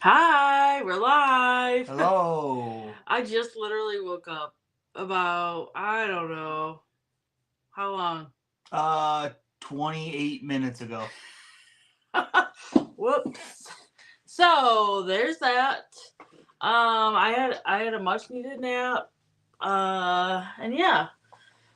Hi, we're live. Hello. I just literally woke up about, I don't know, how long? Uh, 28 minutes ago. Whoops. So there's that. I had a much needed nap. And yeah,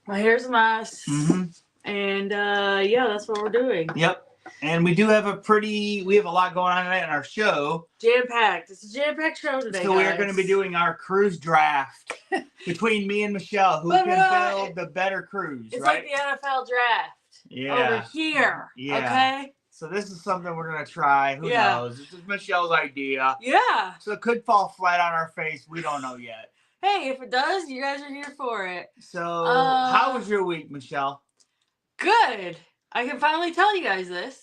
my hair's a mess. Mm-hmm. And yeah, that's what we're doing. Yep. And we have a lot going on tonight in our show. Jam packed. It's a jam packed show today, So we are guys. going to be doing our cruise draft between me and Michelle. Who can build the better cruise, It's right? like the NFL draft. Yeah. Over here. Yeah. Okay? So this is something we're going to try. Who knows? This is Michelle's idea. Yeah. So it could fall flat on our face. We don't know yet. Hey, if it does, you guys are here for it. So how was your week, Michelle? Good. I can finally tell you guys this.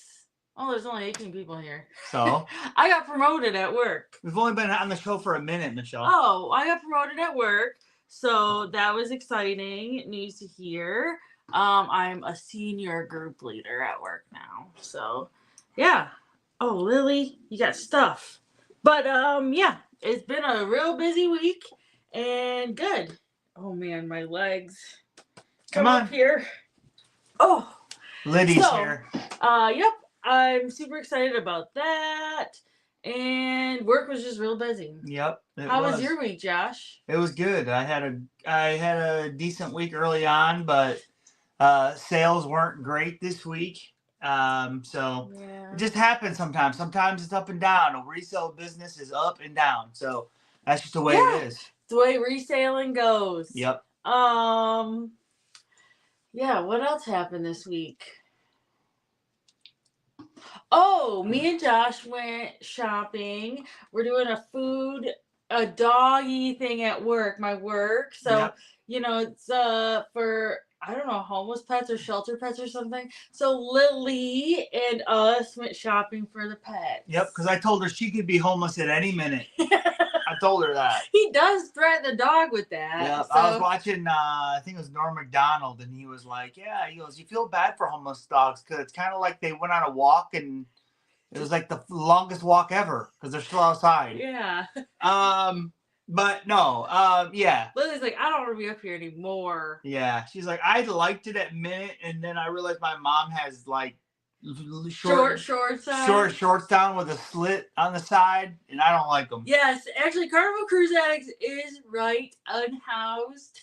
Oh, there's only 18 people here. So? I got promoted at work. We've only been on the show for a minute, Michelle. Oh, I got promoted at work. So that was exciting news to hear. I'm a senior group leader at work now. So, yeah. Oh, Lily, you got stuff. But, yeah, it's been a real busy week and good. Oh, man, my legs. Come on. Up here. Oh. Liddy's here. Yep. I'm super excited about that. And work was just real busy. Yep. How was your week, Josh? It was good. I had a decent week early on, but sales weren't great this week. So Yeah. it just happens sometimes. Sometimes it's up and down. A resale business is up and down. So that's just the way it is. The way reselling goes. Yep. Yeah, what else happened this week? Oh, me and Josh went shopping. We're doing a doggy thing at work, my work. So, Yep. you know, it's for, I don't know, homeless pets or shelter pets or something. So Lily and us went shopping for the pets. Yep, because I told her she could be homeless at any minute. I told her that. He does threaten the dog with that. Yeah, So. I was watching, I think it was Norm Macdonald, and he was like, yeah, he goes, you feel bad for homeless dogs because it's kind of like they went on a walk, and it was like the longest walk ever because they're still outside. Yeah. But no, yeah. Lily's like, I don't want to be up here anymore. Yeah, she's like, I liked it at minute, and then I realized my mom has like shorts down with a slit on the side, and I don't like them. Yes, actually, Carnival Cruise Addicts is right unhoused.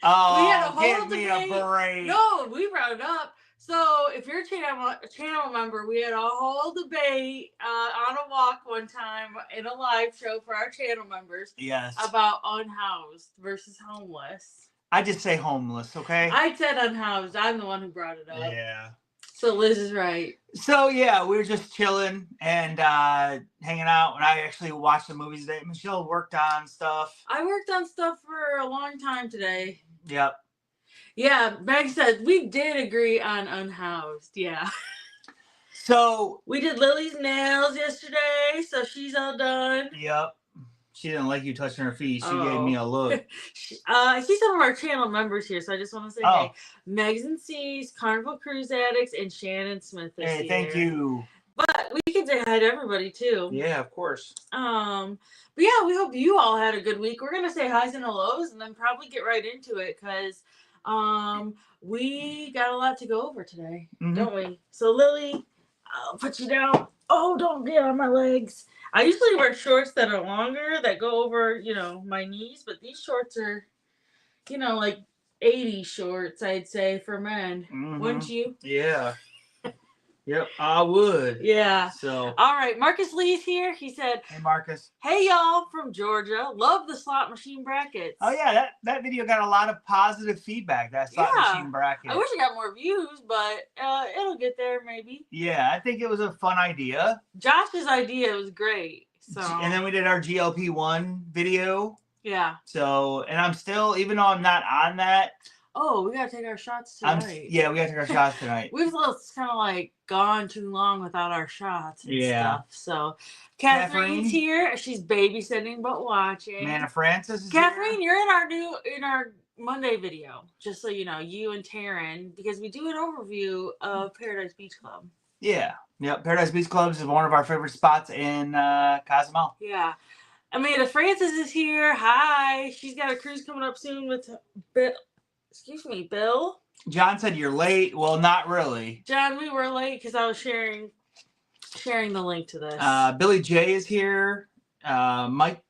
Oh, we had a whole give me a break. No, we brought it up. So if you're a channel member, we had a whole debate on a walk one time in a live show for our channel members. Yes. About unhoused versus homeless. I just say homeless, okay? I said unhoused. I'm the one who brought it up. Yeah. So Liz is right. So yeah, we were just chilling and hanging out, and I actually watched the movies today. Michelle worked on stuff. I worked on stuff for a long time today. Yep. Yeah, Meg said we did agree on unhoused. Yeah. So we did Lily's nails yesterday, so she's all done. Yep. She didn't like you touching her feet. She gave me a look. I see some of our channel members here, so I just want to say, hey, Megs and C's, Carnival Cruise Addicts, and Shannon Smith is here. Hey, thank you. But we can say hi to everybody, too. Yeah, of course. But yeah, we hope you all had a good week. We're going to say highs and hellos and then probably get right into it because we got a lot to go over today, don't we? So, Lily, I'll put you down. Oh, don't get on my legs. I usually wear shorts that are longer, that go over, my knees, but these shorts are, like 80s shorts, I'd say, for men. Wouldn't you? Yeah. Yep, I would. Yeah. So. All right, Marcus Lee's here. He said, hey, Marcus. Hey, y'all, from Georgia. Love the slot machine brackets. Oh, yeah, that video got a lot of positive feedback, that slot machine bracket. I wish it got more views, but it'll get there maybe. Yeah, I think it was a fun idea. Josh's idea was great. So. And then we did our GLP-1 video. Yeah. So, and I'm still, even though I'm not on that. Oh, we gotta take our shots tonight. Yeah, we gotta take our shots tonight. We've kind of like gone too long without our shots and stuff. So, Catherine's here. She's babysitting but watching. Manna Francis is Catherine, you're in our Monday video. Just so you know, you and Taryn, because we do an overview of Paradise Beach Club. Yeah. Yep. Paradise Beach Clubs is one of our favorite spots in Cozumel. Yeah. Amanda Francis is here. Hi. She's got a cruise coming up soon with Bill. Excuse me, Bill. John said you're late. Well, not really. John, we were late because I was sharing the link to this. Billy J is here. Michelle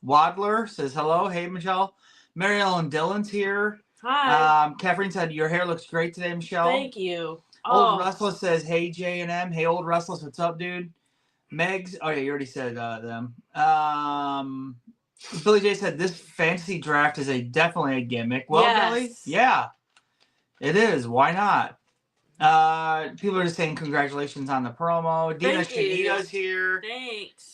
Wadler says hello. Hey, Michelle. Mary Ellen Dillon's here. Hi. Catherine said your hair looks great today, Michelle. Thank you. Old Restless says, hey, J&M. Hey, Old Restless, what's up, dude? Megs. Oh, yeah, you already said them. Billy J said this fantasy draft is definitely a gimmick. Well, yes. Billy, yeah, it is. Why not? People are just saying congratulations on the promo. Dina Shanita's here. Thanks.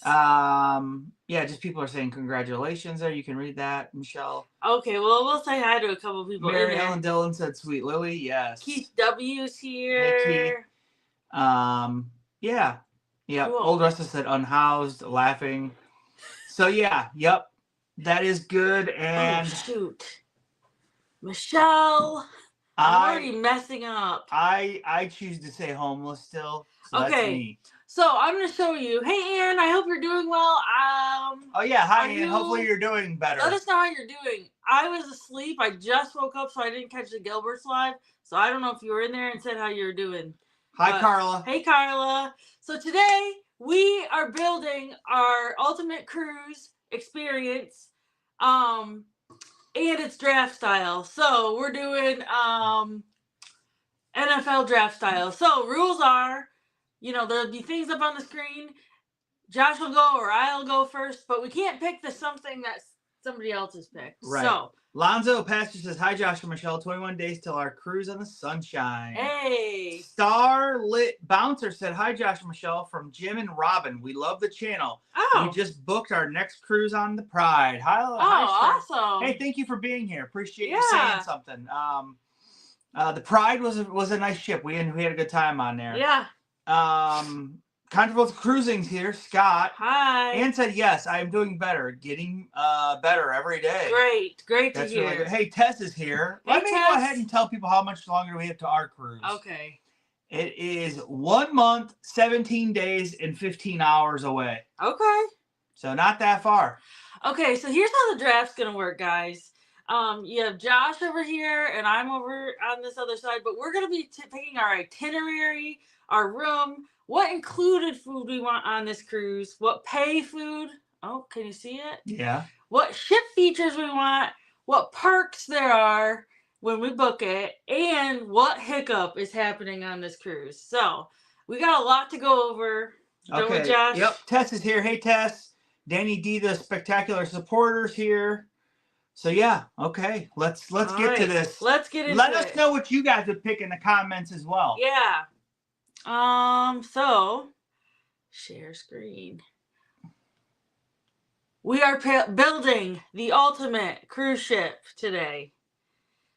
Yeah, just people are saying congratulations there. You can read that, Michelle. Okay, well, we'll say hi to a couple people. Mary Ellen Dillon said Sweet Lily. Yes. Keith W's here. Hey, Keith. Yeah. Cool. Old Rusta said unhoused, laughing. So yeah, yep. That is good. And shoot. Michelle. I'm already messing up. I choose to say homeless still. So okay. That's me. So I'm gonna show you. Hey Ann, I hope you're doing well. Oh yeah, hi Ann. Hopefully you're doing better. Let us know how you're doing. I was asleep. I just woke up, so I didn't catch the Gilbert's live. So I don't know if you were in there and said how you're doing. Hi Carla. Hey Carla. So today we are building our ultimate cruise experience. And it's draft style. So we're doing NFL draft style. So rules are, there'll be things up on the screen. Josh will go or I'll go first, but we can't pick something that somebody else has picked. Right. So Lonzo Pastor says, hi Josh and Michelle, 21 days till our cruise on the sunshine. Hey. Starlit Bouncer said, hi Josh and Michelle from Jim and Robin. We love the channel. Oh. We just booked our next cruise on the Pride. Hi, awesome. Hey, thank you for being here. Appreciate you saying something. The Pride was a nice ship. We had a good time on there. Yeah. Controversial Cruising's here. Scott. Hi. Ann said, yes, I am doing better. Getting better every day. Great That's to hear. Really good. Hey, Tess is here. Hey, Let me go ahead and tell people how much longer we have to our cruise. Okay. It is 1 month, 17 days, and 15 hours away. Okay. So not that far. Okay, so here's how the draft's going to work, guys. You have Josh over here, and I'm over on this other side, but we're going to be picking our itinerary, our room, what included food we want on this cruise, what pay food. Oh, can you see it? Yeah. What ship features we want, what perks there are when we book it, and what hiccup is happening on this cruise. So we got a lot to go over. Okay. Josh? Yep. Tess is here. Hey, Tess. Danny D, the spectacular supporters here. So yeah, okay. Let's get to this. Let's get into it. Let us know what you guys would pick in the comments as well. Yeah. So share screen. We are building the ultimate cruise ship today.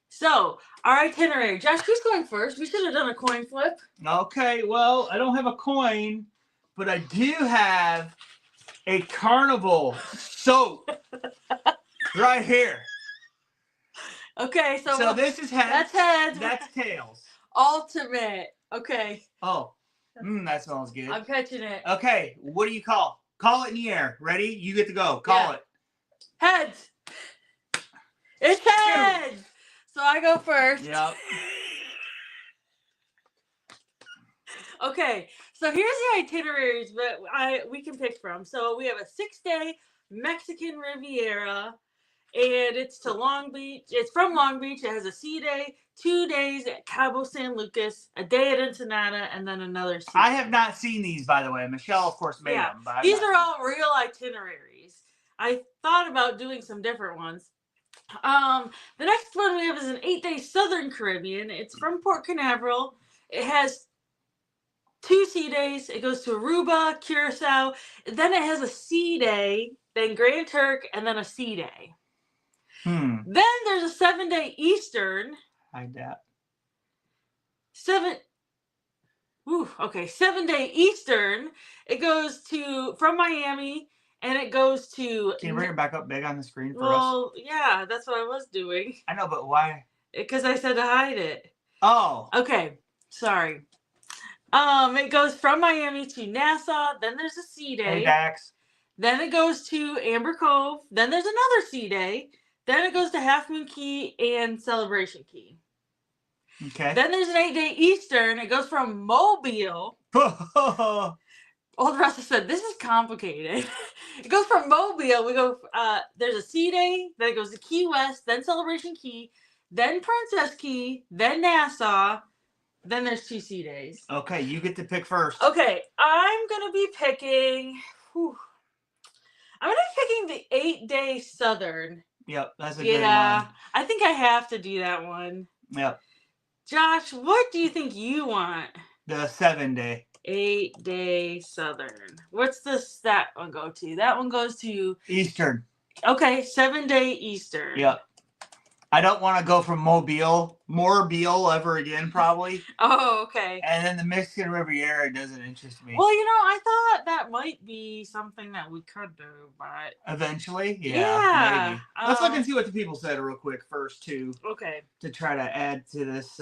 So our itinerary. Josh, who's going first? We should have done a coin flip. Okay. Well, I don't have a coin, but I do have a Carnival soap right here. Okay, so this is heads. That's heads. That's tails. Ultimate. Okay. Oh, that smells good. I'm catching it. Okay, what do you call? Call it in the air. Ready? You get to go. Call it. Heads. It's heads. So I go first. Yep. Okay, so here's the itineraries that we can pick from. So we have a 6-day Mexican Riviera, and it's to Long Beach. It's from Long Beach. It has a sea day, 2 days at Cabo San Lucas, a day at Ensenada, and then another sea I day. have not seen these, by the way. Michelle, of course, made them. But these are all real itineraries. I thought about doing some different ones. The next one we have is an 8-day Southern Caribbean. It's from Port Canaveral. It has 2 sea days. It goes to Aruba, Curacao. Then it has a sea day, then Grand Turk, and then a sea day. Then there's a 7-day Eastern. I doubt. 7-day Eastern. It goes from Miami, and it goes to. Can you bring it back up big on the screen for us? Well, yeah, that's what I was doing. I know, but why? Because I said to hide it. Oh. Okay, sorry. It goes from Miami to Nassau. Then there's a sea day. Hey, Dax. Then it goes to Amber Cove. Then there's another sea day. Then it goes to Half Moon Key and Celebration Key. Okay. Then there's an 8-day Eastern. It goes from Mobile. Old Russell said, this is complicated. It goes from Mobile. We go, there's a sea day. Then it goes to Key West. Then Celebration Key. Then Princess Key. Then Nassau. Then there's 2 sea days. Okay, you get to pick first. Okay, I'm going to be picking... I'm going to be picking the 8-day Southern. Yep, that's a good one. Yeah, I think I have to do that one. Yep. Josh, what do you think you want? The 7-day. 8-day Southern. What's that one go to? That one goes to... Eastern. Okay, 7-day Eastern. Yep. I don't want to go from Mobile ever again, probably. Oh, okay. And then the Mexican Riviera doesn't interest me. Well, I thought that might be something that we could do, but... Eventually? Yeah. Maybe. Let's look and see what the people said real quick first, too. Okay. To try to add to this.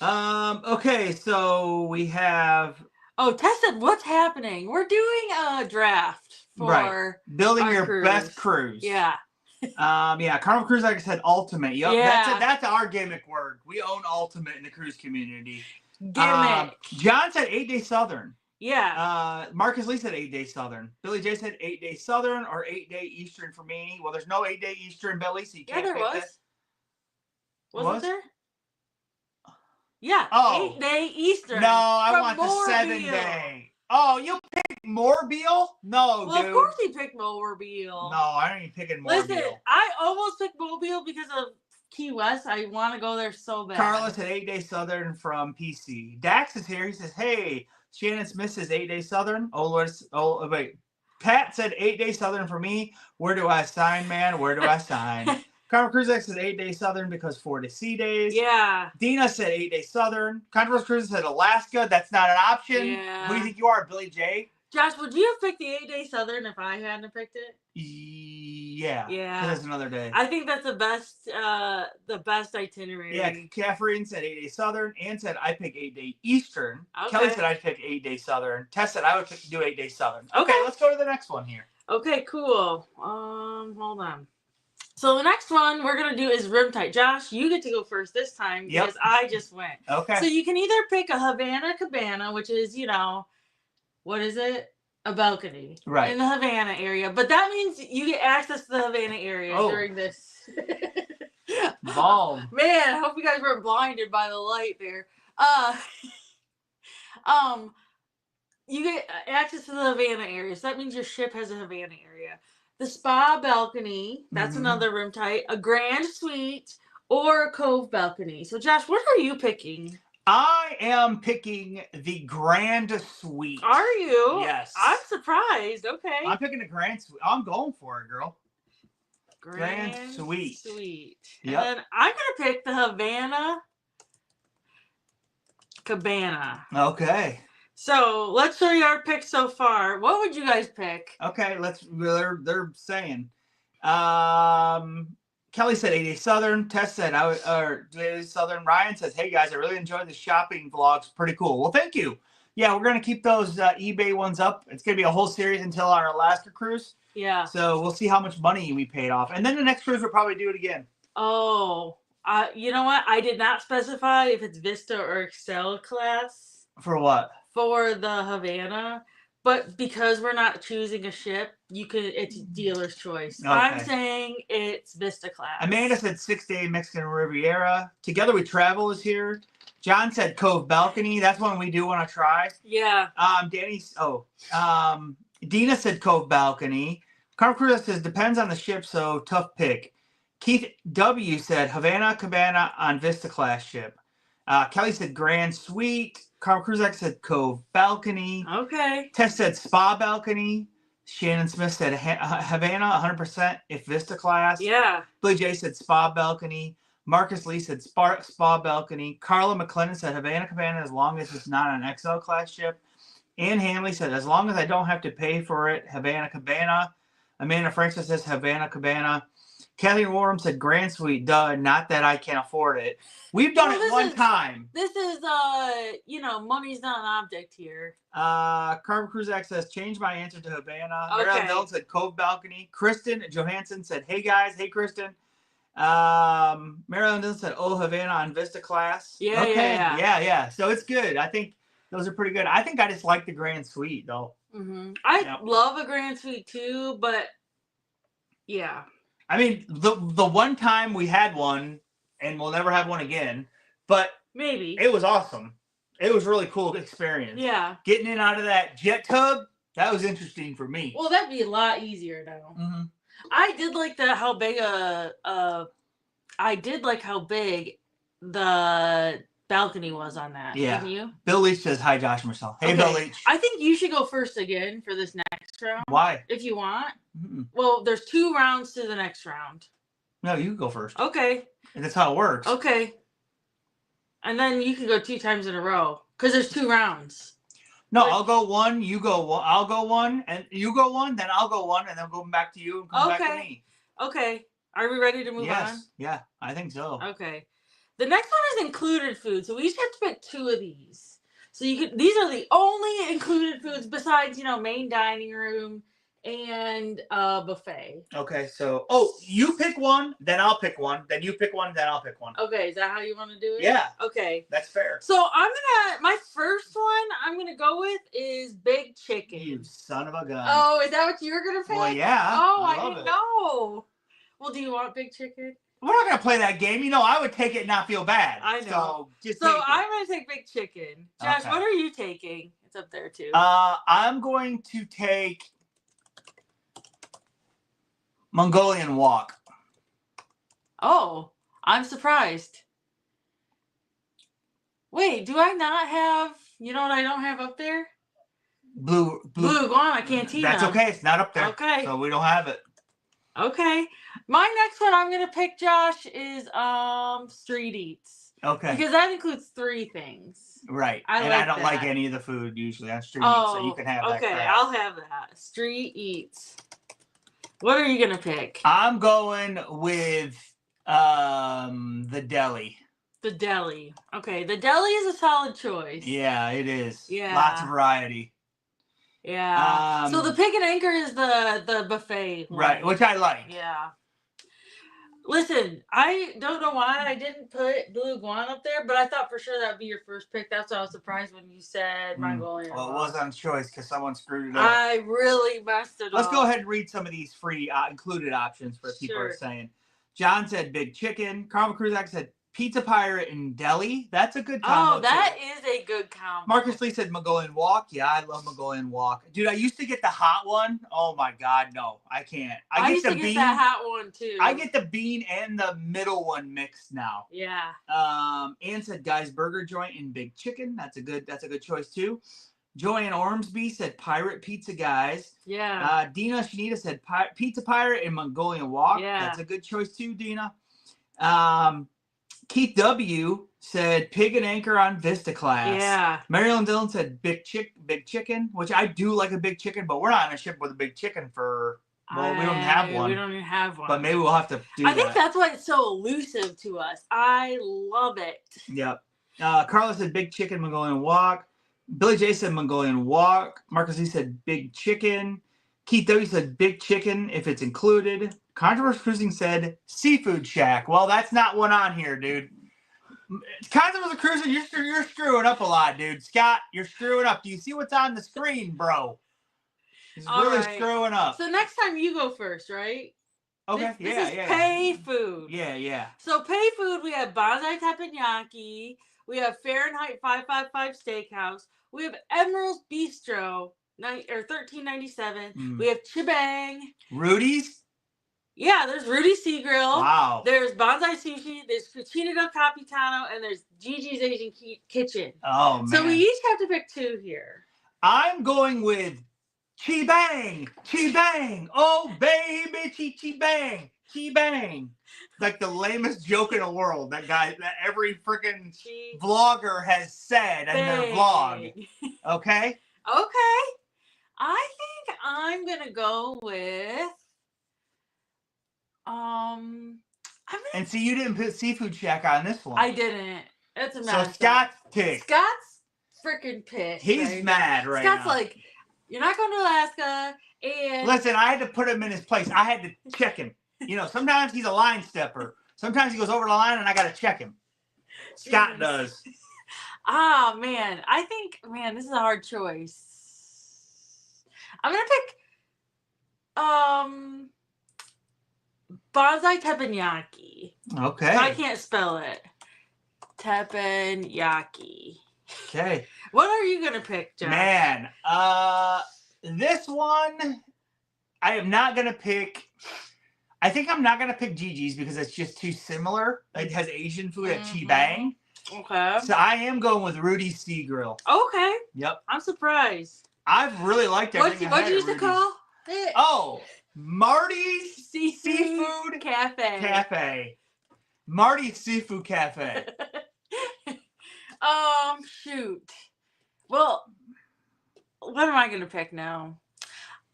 Okay, so we have... Oh, Tess said, what's happening? We're doing a draft for building your cruise. best cruise. Yeah. Carnival Cruise, like I said, ultimate. Yep, Yeah. that's our gimmick word. We own ultimate in the cruise community. Gimmick. John said 8-day Southern. Yeah. Marcus Lee said 8-day Southern. Billy J said 8-day Southern or 8-day Eastern for me. Well, there's no 8-day Eastern, Billy, so you can't there pick was. that. Wasn't there? Yeah. Oh. 8-day Eastern. No, I from want the Mobile. 7-day. Oh, you picked Mobile? No, well, dude. of course he picked Mobile. No, I ain't picking Mobile. Listen, I almost picked Mobile because of Key West. I want to go there so bad. Carlos said 8-day Southern from PC. Dax is here. He says, hey, Shannon Smith says 8-day Southern. Wait. Pat said 8-day Southern for me. Where do I sign, man? Where do I sign? Carnival Cruise X says 8-day Southern because 4 sea days. Yeah. Dina said 8-day Southern. Controversial Cruise said Alaska. That's not an option. Yeah. Who do you think you are, Billy J? Josh, would you have picked the 8-day Southern if I hadn't picked it? Yeah. Yeah. Because it's another day. I think that's the best itinerary. Yeah, Catherine said 8-day Southern. Ann said I pick 8-day Eastern. Okay. Kelly said I'd pick 8-day Southern. Tess said I would do 8-day Southern. Okay, let's go to the next one here. Okay, cool. Hold on. So the next one we're going to do is room type. Josh, you get to go first this time because I just went. Okay. So you can either pick a Havana Cabana, which is, what is it? A balcony. Right. In the Havana area. But that means you get access to the Havana area during this. Balm. Man, I hope you guys weren't blinded by the light there. You get access to the Havana area. So that means your ship has a Havana area. The spa balcony, that's another room type. A grand suite or a cove balcony. So, Josh, what are you picking? I am picking the grand suite. Are you? Yes. I'm surprised. Okay. I'm picking the grand suite. I'm going for it, girl. Grand suite. Yep. And I'm going to pick the Havana Cabana. Okay. So let's show you our picks so far. What would you guys pick? Okay, they're saying. Kelly said 8-day Southern. Tess said 8-day Southern. Ryan says, hey guys, I really enjoyed the shopping vlogs. Pretty cool. Well, thank you. Yeah, we're gonna keep those eBay ones up. It's gonna be a whole series until our Alaska cruise. Yeah. So we'll see how much money we paid off, and then the next cruise we'll probably do it again. Oh, you know what? I did not specify if it's Vista or Excel class. For what? For the Havana, but because we're not choosing a ship, it's dealer's choice. Okay. I'm saying it's Vista class. Amanda said 6-day Mexican Riviera. Together We Travel is here. John said Cove Balcony. That's one we do want to try. Yeah. Dina said Cove Balcony. Carnival Cruise says depends on the ship, so tough pick. Keith W said Havana Cabana on Vista class ship. Kelly said Grand Suite. Carl Cruzak said Cove Balcony. Okay. Tess said Spa Balcony. Shannon Smith said Havana 100% if Vista class. Yeah. Billy J said Spa Balcony. Marcus Lee said Spa Balcony. Carla McLennan said Havana Cabana as long as it's not an XL class ship. Ann Hanley said as long as I don't have to pay for it, Havana Cabana. Amanda Francis says Havana Cabana. Kathleen Warham said Grand Suite. Duh, not that I can't afford it. We've done it one time. This is money's not an object here. Carmen Cruzak says change my answer to Havana. Okay. Marilyn Dillon said Cove Balcony. Kristen Johansson said hey guys, hey Kristen. Marilyn Dillon said oh Havana on Vista class. Yeah, okay. yeah. So it's good. I think those are pretty good. I think I just like the Grand Suite though. Mm-hmm. I love a Grand Suite too, but yeah. I mean, the one time we had one, and we'll never have one again, but maybe it was awesome. It was a really cool experience. Yeah. Getting in out of that jet tub, that was interesting for me. Well, that'd be a lot easier now. Mm-hmm. I did like how big the balcony was on that. Yeah. Didn't you? Bill Leach says hi, Josh Marcel. Hey, Bill Leach. I think you should go first again for this next round. Why? If you want. Mm-mm. Well, there's 2 rounds to the next round. No, you can go first. Okay. And that's how it works. Okay. And then you can go 2 times in a row because there's 2 rounds. No, I'll go one, you go one, I'll go one, and you go one, then I'll go one, and then go back to you and come back to me. Okay. Are we ready to move on? Yes. Yeah, I think so. Okay. The next one is included food, so we each have to pick 2 of these. So these are the only included foods besides, main dining room and buffet. Okay, so you pick one, then I'll pick one, then you pick one, then I'll pick one. Okay, is that how you want to do it? Yeah. Okay. That's fair. So my first one I'm gonna go with is Big Chicken. You son of a gun. Oh, is that what you were gonna pick? Well, yeah. Oh, I didn't know. Well, do you want Big Chicken? We're not gonna play that game. I would take it and not feel bad. I know. So I'm gonna take Big Chicken. Josh, Okay. What are you taking? It's up there too. I'm going to take Mongolian Walk. Oh, I'm surprised. Wait, do I not have? You know what I don't have up there? Blue Iguana Cantina. That's okay. It's not up there. Okay. So we don't have it. Okay. My next one I'm gonna pick, Josh, is Street Eats. Okay. Because that includes 3 things. Right. I don't like any of the food usually on Street Eats, so you can have that. Okay, crap. I'll have that. Street Eats. What are you gonna pick? I'm going with the deli. The deli. Okay, the deli is a solid choice. Yeah, it is. Yeah. Lots of variety. Yeah. So the Pig and Anchor is the buffet one. Right, which I like. Yeah. Listen, I don't know why I didn't put Blue Iguana up there, but I thought for sure that would be your first pick. That's why I was surprised when you said Mongolian. Well, it was on choice because someone screwed it up. I really messed it up. Let's go ahead and read some of these free included options for people are saying. John said Big Chicken. Carl Cruzak said Pizza Pirate and Deli. That's a good combo. Oh, that is a good combo. Marcus Lee said Mongolian Walk. Yeah, I love Mongolian Walk. Dude, I used to get the hot one. Oh my God, no, I can't. I used to get that hot one too. I get the bean and the middle one mixed now. Yeah. Ann said Guy's Burger Joint and Big Chicken. That's a good choice too. Joanne Ormsby said Pirate Pizza Guys. Yeah. Dina Shanita said Pizza Pirate and Mongolian Walk. Yeah. That's a good choice too, Dina. Keith W. said Pig and Anchor on Vista class. Yeah. Marilyn Dillon said Big Chicken, which I do like a big chicken, but we're not on a ship with a big chicken for. Well, we don't have one. We don't even have one. But maybe we'll have to do I think that's why it's so elusive to us. I love it. Yep. Carla said Big Chicken, Mongolian Walk. Billy J said Mongolian Walk. Marcus E said Big Chicken. Keith W said Big Chicken if it's included. Controversial Cruising said Seafood Shack. Well, that's not one on here, dude. Controversial Cruising, you're screwing up a lot, dude. Scott, you're screwing up. Do you see what's on the screen, bro? He's really screwing up. So next time you go first, right? Okay, this is Pay Food. Yeah. So Pay Food, we have Bonsai Teppanyaki. We have Fahrenheit 555 Steakhouse. We have Emerald's Bistro, $13.97. We have Chibang. Rudy's? Yeah, there's Rudy's Sea Grill. Wow. There's Bonsai Sushi. There's Cucina del Capitano. And there's Gigi's Asian Kitchen. Oh, man. So we each have to pick 2 here. I'm going with Chi-Bang. Chi-Bang. Oh, baby. Chi-Bang. Chi-Bang. Like the lamest joke in the world. That every freaking vlogger has said in their vlog. Okay? Okay. I think I'm going to go with I mean, And see, you didn't put Seafood Shack on this one. I didn't. It's a So mess. Scott's ticked. Scott's freaking pissed. He's mad right Scott's now. like, you're not going to Alaska. And listen, I had to put him in his place. I had to check him. Sometimes he's a line stepper. Sometimes he goes over the line, and I got to check him. Scott does. Man. I think, this is a hard choice. I'm going to pick bonsai teppanyaki. Okay. I can't spell it. Teppanyaki. Okay. What are you going to pick, Josh? Man, this one, I am not going to pick. I think I'm not going to pick Gigi's because it's just too similar. It has Asian food at Chi Bang. Okay. So I am going with Rudy's Sea Grill. Okay. Yep. I'm surprised. I've really liked everything. What did you used to call it? Oh, Marty's Seafood Cafe. Marty's Seafood Cafe. Shoot. Well, what am I going to pick now?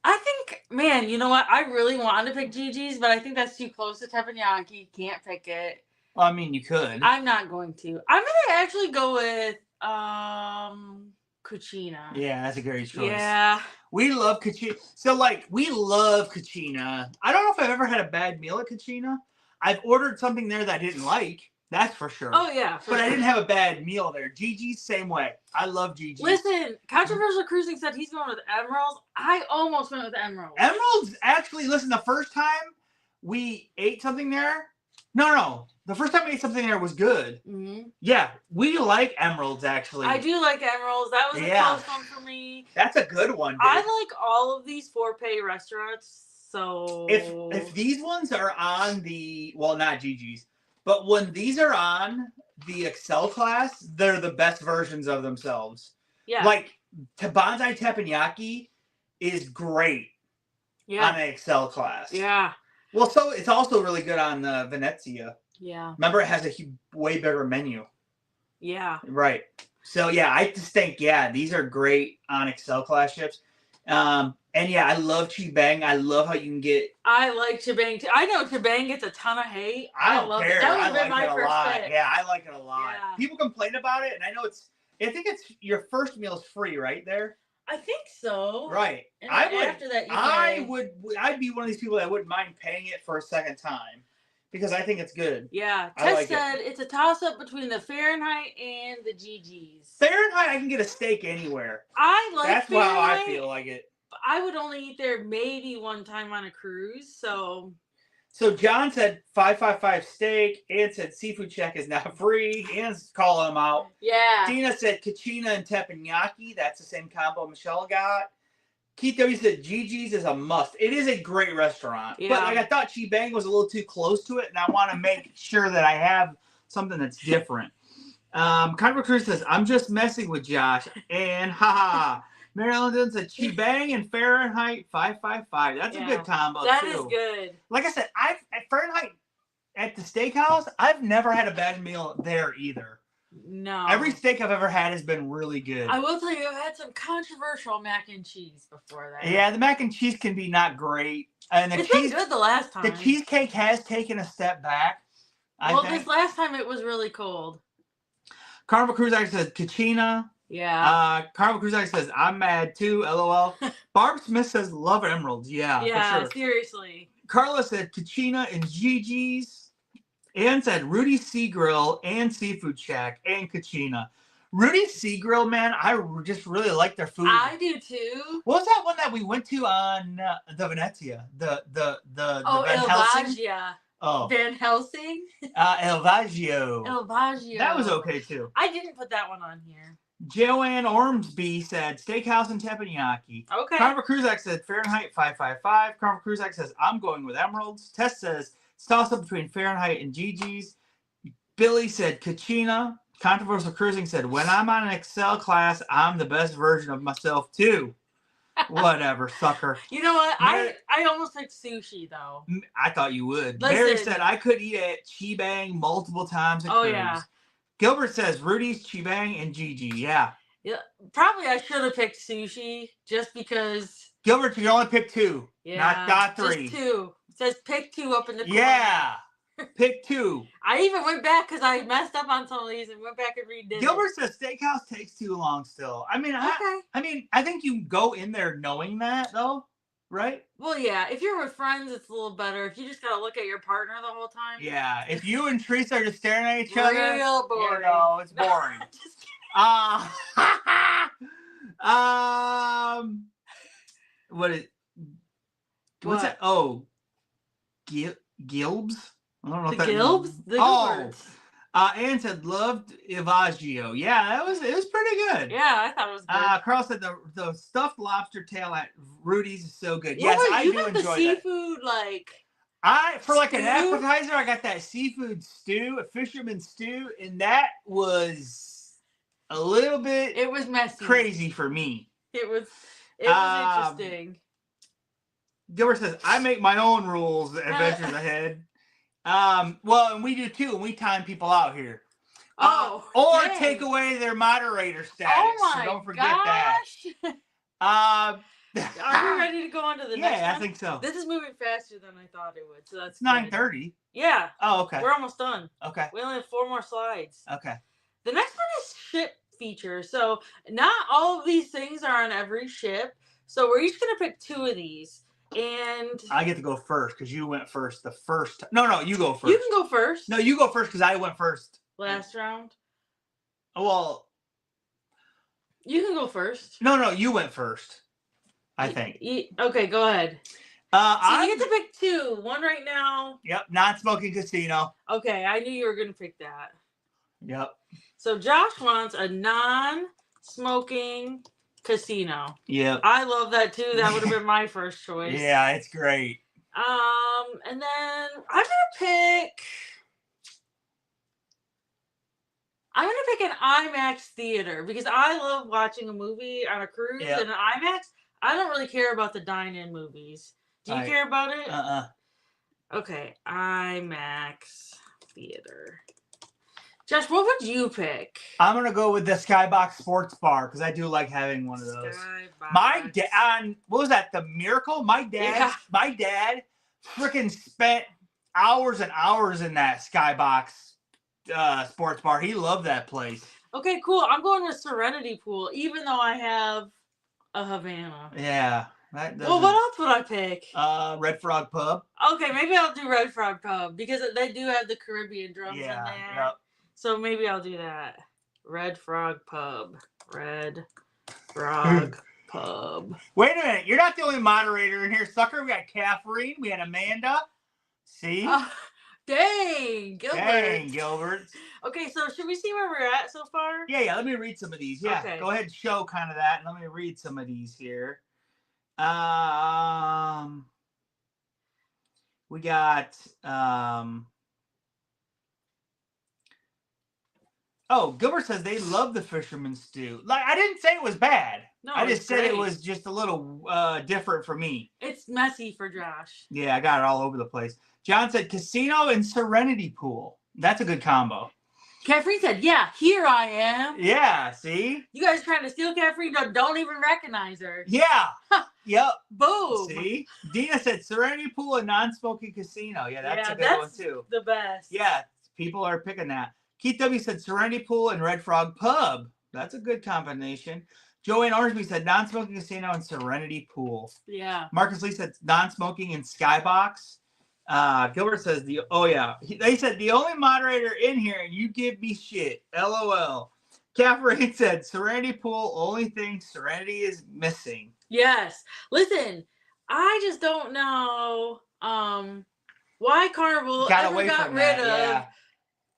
I think, man, you know what? I really wanted to pick Gigi's, but I think that's too close to teppanyaki. Can't pick it. Well, I mean, you could. I'm not going to. I'm going to actually go with Cucina. Yeah, that's a great choice. Yeah. We love Cucina. So, we love Cucina. I don't know if I've ever had a bad meal at Cucina. I've ordered something there that I didn't like. That's for sure. Oh, yeah. But I didn't have a bad meal there. Gigi's, same way. I love Gigi's. Listen, Controversial Cruising said he's going with Emeralds. I almost went with Emeralds. Emeralds, actually, listen, the first time we ate something there, no. The first time we ate something there was good. Mm-hmm. Yeah, we like Emeralds, actually. I do like Emeralds. That was a close one for me. That's a good one, dude. I like all of these 4-pay restaurants, so... If these ones are on the... Well, not Gigi's. But when these are on the Excel class, they're the best versions of themselves. Yeah. Like, Bonsai Teppanyaki is great on the Excel class. Yeah. Well, so it's also really good on the Venezia. Yeah. Remember, it has a way bigger menu. Yeah. Right. So, yeah, I just think, these are great on Excel class ships. And yeah, I love Chi Bang. I love how you can get. I like Chi Bang too. I know Chi Bang gets a ton of hate. I don't care. That I would have been like my it a first lot. pick. Yeah, I like it a lot. Yeah. People complain about it, and I know I think it's your first meal is free, right there. I think so. Right. And after that, I'd be one of these people that wouldn't mind paying it for a second time because I think it's good. Yeah. Tess said it's a toss up between the Fahrenheit and the Gigi's. Fahrenheit, I can get a steak anywhere. I like That's Fahrenheit. how I feel like it. I would only eat there maybe one time on a cruise, so John said 555 steak. Ann said Seafood Shack is not free. Ann's calling them out. Yeah. Tina said Cucina and teppanyaki. That's the same combo Michelle got. Keith W said Gigi's is a must. It is a great restaurant. Yeah. But I thought Chi Bang was a little too close to it, and I want to make sure that I have something that's different. Carnival Cruise says, I'm just messing with Josh. And haha. Maryland said Chi Bang and Fahrenheit 555. That's a good combo, too. That is good. Like I said, at Fahrenheit at the steakhouse, I've never had a bad meal there either. No. Every steak I've ever had has been really good. I will tell you, I've had some controversial mac and cheese before that. Yeah, the mac and cheese can be not great. And it's been good the last time. The cheesecake has taken a step back. I think. This last time it was really cold. Carnival Cruise Act says Cucina. Yeah. Carnival Cruise Act says I'm mad too. LOL. Barb Smith says love emeralds. Yeah, for sure. Seriously. Carla said Cucina and Gigi's. Ann said Rudy's Sea Grill and Seafood Shack and Cucina. Rudy's Sea Grill, man, I just really like their food. I do too. What was that one that we went to on the Venezia? The Van Helsing? Oh, Van Helsing? El Vaggio. El Vaggio. That was okay too. I didn't put that one on here. Joanne Ormsby said Steakhouse and Teppanyaki. Okay. Carnival Cruisac said Fahrenheit 555. Carnival Cruisac says I'm going with Emeralds. Tess says it's toss up between Fahrenheit and Gigi's. Billy said Cucina. Controversial Cruising said when I'm on an Excel class, I'm the best version of myself too. Whatever, sucker. You know what? I almost picked sushi though. I thought you would. Listen. Mary said I could eat at Chi Bang multiple times at cruise. Yeah. Gilbert says Rudy's, Chi Bang, and Gigi. Yeah. Yeah. Probably I should have picked sushi just because. Gilbert, you only picked two. Yeah. Not three. Just two. It says pick 2 up in the corner. Yeah. Pick 2. I even went back because I messed up on some of these and went back and redid Gilbert it. says steakhouse takes too long still. I mean, Okay. I think you go in there knowing that though, right? Well, yeah. If you're with friends, it's a little better. If you just gotta look at your partner the whole time. Yeah. If you and Teresa are just staring at each other, Real boring. You know, it's boring. Just kidding. What's What? that? Oh, Gilbs? I don't know The if that Gilbs? The Gilberts. Ann said loved Ivaggio. Yeah, it was pretty good. Yeah, I thought it was good. Carl said the stuffed lobster tail at Rudy's is so good. What Yes, was, I you do got the enjoy seafood that. For like an stew? appetizer, I got that seafood stew, a fisherman stew, and that was a little bit It was messy. crazy for me. It was interesting. Gilbert says, I make my own rules, Adventures Ahead. Well, and we do too, and we time people out here. Or dang. take away their moderator status. Oh my so don't forget that. Are we ready to go on to the next one? Yeah, I think so. This is moving faster than I thought it would, so that's It's 9:30. Yeah. Oh, okay. We're almost done. Okay. We only have 4 more slides. Okay. The next one is ship features. So not all of these things are on every ship. So we're each gonna pick 2 of these. And I get to go first because you went first the first. No, you go first. You can go first. No, you go first because I went first last round. Well, you can go first. No, you went first. I think. Okay, go ahead. So you get to pick 2. One right now. Yep, non-smoking casino. Okay, I knew you were gonna pick that. Yep. So Josh wants a non-smoking casino. Yep. I love that too. That would have been my first choice. Yeah, it's great. And then I'm gonna pick an IMAX theater because I love watching a movie on a cruise and an IMAX. I don't really care about the dine-in movies. Do you care about it? Okay, IMAX theater. Josh, what would you pick? I'm gonna go with the Skybox Sports Bar because I do like having one of those. My dad, what was that? The Miracle. My dad freaking spent hours and hours in that Skybox Sports Bar. He loved that place. Okay, cool. I'm going with Serenity Pool, even though I have a Havana. Yeah. Well, what else would I pick? Red Frog Pub. Okay, maybe I'll do Red Frog Pub because they do have the Caribbean drums in there. Yep. So maybe I'll do that. Red Frog Pub. Red Frog Pub. Wait a minute. You're not the only moderator in here, sucker. We got Catherine. We had Amanda. See? Dang, Gilbert. Dang, Gilbert. Okay, so should we see where we're at so far? Yeah. Let me read some of these. Yeah. Okay. Go ahead and show kind of that. And let me read some of these here. We got Gilbert says they love the fisherman's stew. Like, I didn't say it was bad. No, I just said it was just a little different for me. It's messy for Josh. Yeah, I got it all over the place. John said casino and Serenity Pool. That's a good combo. Catherine said, yeah, here I am. Yeah, see? You guys trying to steal Catherine? Don't even recognize her. Yeah. Yep. Boom. See? Dina said Serenity Pool and non-smoking casino. Yeah, that's a good one too. The best. Yeah, people are picking that. Keith W said Serenity Pool and Red Frog Pub. That's a good combination. Joanne Orangeby said non-smoking casino and Serenity Pool. Yeah. Marcus Lee said non-smoking and Skybox. Gilbert says they said the only moderator in here and you give me shit. LOL. Catherine said Serenity Pool, only thing Serenity is missing. Yes. Listen, I just don't know why Carnival got rid of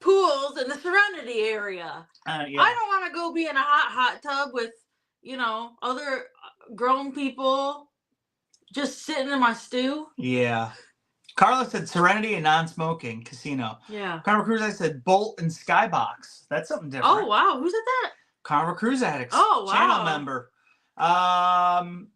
pools in the Serenity area. I don't want to go be in a hot tub with, other grown people just sitting in my stew. Yeah. Carla said Serenity and non-smoking casino. Yeah. Carnival Cruise, I said Bolt and Skybox. That's something different. Oh, wow. Who said that? Carnival Cruise Addicts. Oh, wow. Channel member.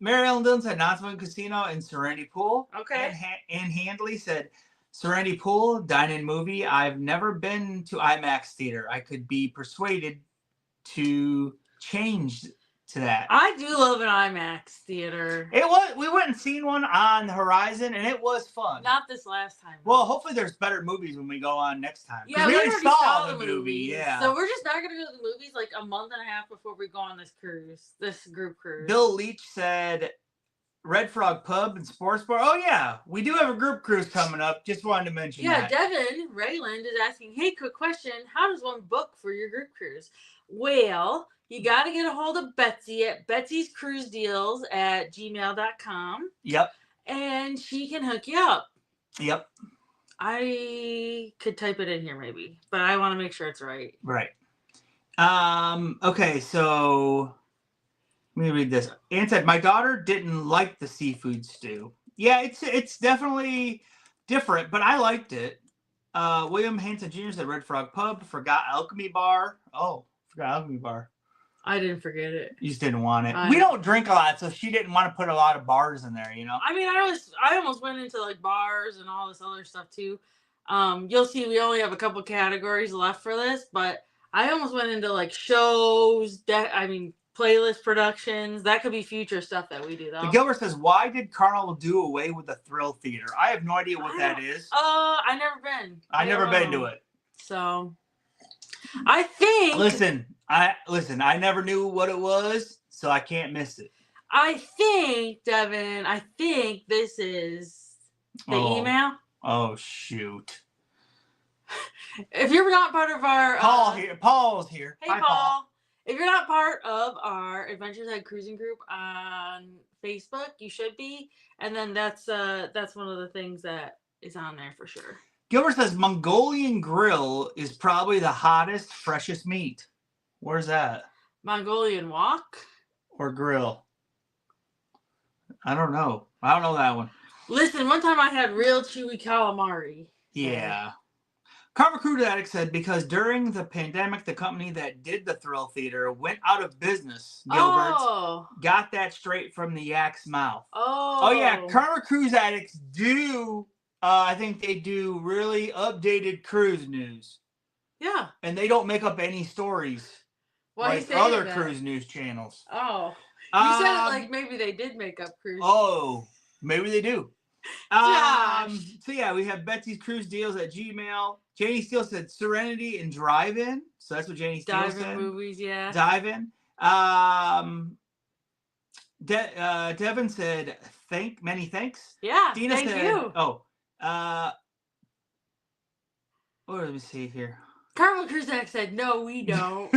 Mary Ellen Dillon said non-smoking casino and Serenity Pool. Okay. And Handley said Serenity Pool, dine-in movie. I've never been to IMAX theater. I could be persuaded to change to that. I do love an IMAX theater. It was. We went and seen one on the horizon, and it was fun. Not this last time. Well, hopefully there's better movies when we go on next time. Yeah, we already saw the movie. Yeah. So we're just not going to go to the movies like a month and a half before we go on this cruise, this group cruise. Bill Leach said Red Frog Pub and Sports Bar. Oh, yeah. We do have a group cruise coming up. Just wanted to mention that. Yeah, Devin Rayland is asking, hey, quick question. How does one book for your group cruise? Well, you got to get a hold of Betsy at betsyscruisedeals@gmail.com. Yep. And she can hook you up. Yep. I could type it in here maybe, but I want to make sure it's right. Right. Okay, so let me read this. Ann said, my daughter didn't like the seafood stew. Yeah, it's definitely different, but I liked it. William Hanson Jr. said Red Frog Pub, forgot Alchemy Bar. Oh, forgot Alchemy Bar. I didn't forget it. You just didn't want it. We don't drink a lot, so she didn't want to put a lot of bars in there, you know? I mean, I almost went into like bars and all this other stuff too. You'll see we only have a couple categories left for this, but I almost went into like shows, playlist productions. That could be future stuff that we do though. Gilbert says, why did Carnival do away with the Thrill Theater? I have no idea what that is. I never been. I've never been to it. So I think Listen, I never knew what it was, so I can't miss it. I think, Devin, this is the email. Oh, shoot. If you're not part of our Paul's here. Hey, Hi, Paul. If you're not part of our Adventures Head Cruising Group on Facebook, you should be. And then that's one of the things that is on there for sure. Gilbert says Mongolian Grill is probably the hottest, freshest meat. Where's that? Mongolian Walk? Or Grill? I don't know. I don't know that one. Listen, one time I had real chewy calamari. Yeah. Carver Crude Addict said, because during the pandemic, the company that did the Thrill Theater went out of business. Gilbert got that straight from the yak's mouth. Oh yeah. Carver Cruise Addicts do, I think they do really updated cruise news. Yeah. And they don't make up any stories like other cruise news channels. Oh. You said it like maybe they did make up cruise. Oh, maybe they do. So yeah, we have Betsy's Cruise Deals at Gmail. Janie Steele said Serenity and Drive-In. So that's what Janie Steele said. Dive-in movies, yeah. Dive-In. Devin said many thanks. Yeah. Dina thank said, you. What did we see here? Carmel Cruzak said, no, we don't.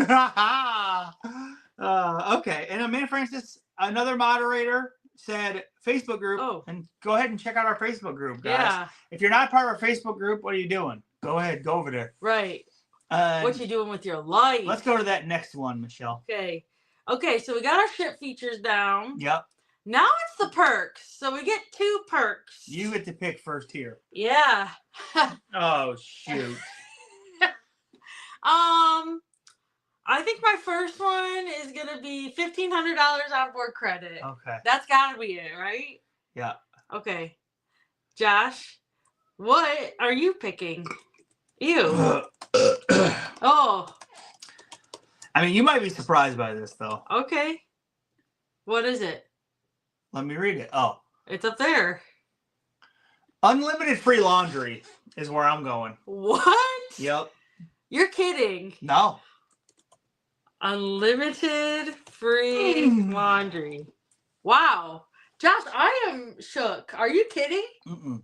Okay. And Amanda Francis, another moderator, said Facebook group. Oh. And go ahead and check out our Facebook group, guys. Yeah. If you're not part of our Facebook group, what are you doing? Go ahead. Go over there. Right. What you doing with your life? Let's go to that next one, Michelle. Okay. Okay, so we got our ship features down. Yep. Now it's the perks. So we get 2 perks. You get to pick first here. Yeah. Oh, shoot. I think my first one is going to be $1,500 on board credit. Okay. That's got to be it, right? Yeah. Okay. Josh, what are you picking? Ew. Oh. I mean, you might be surprised by this, though. Okay. What is it? Let me read it. Oh. It's up there. Unlimited free laundry is where I'm going. What? Yep. You're kidding. No. Unlimited free laundry. Wow. Josh, I am shook. Are you kidding? Mm-mm.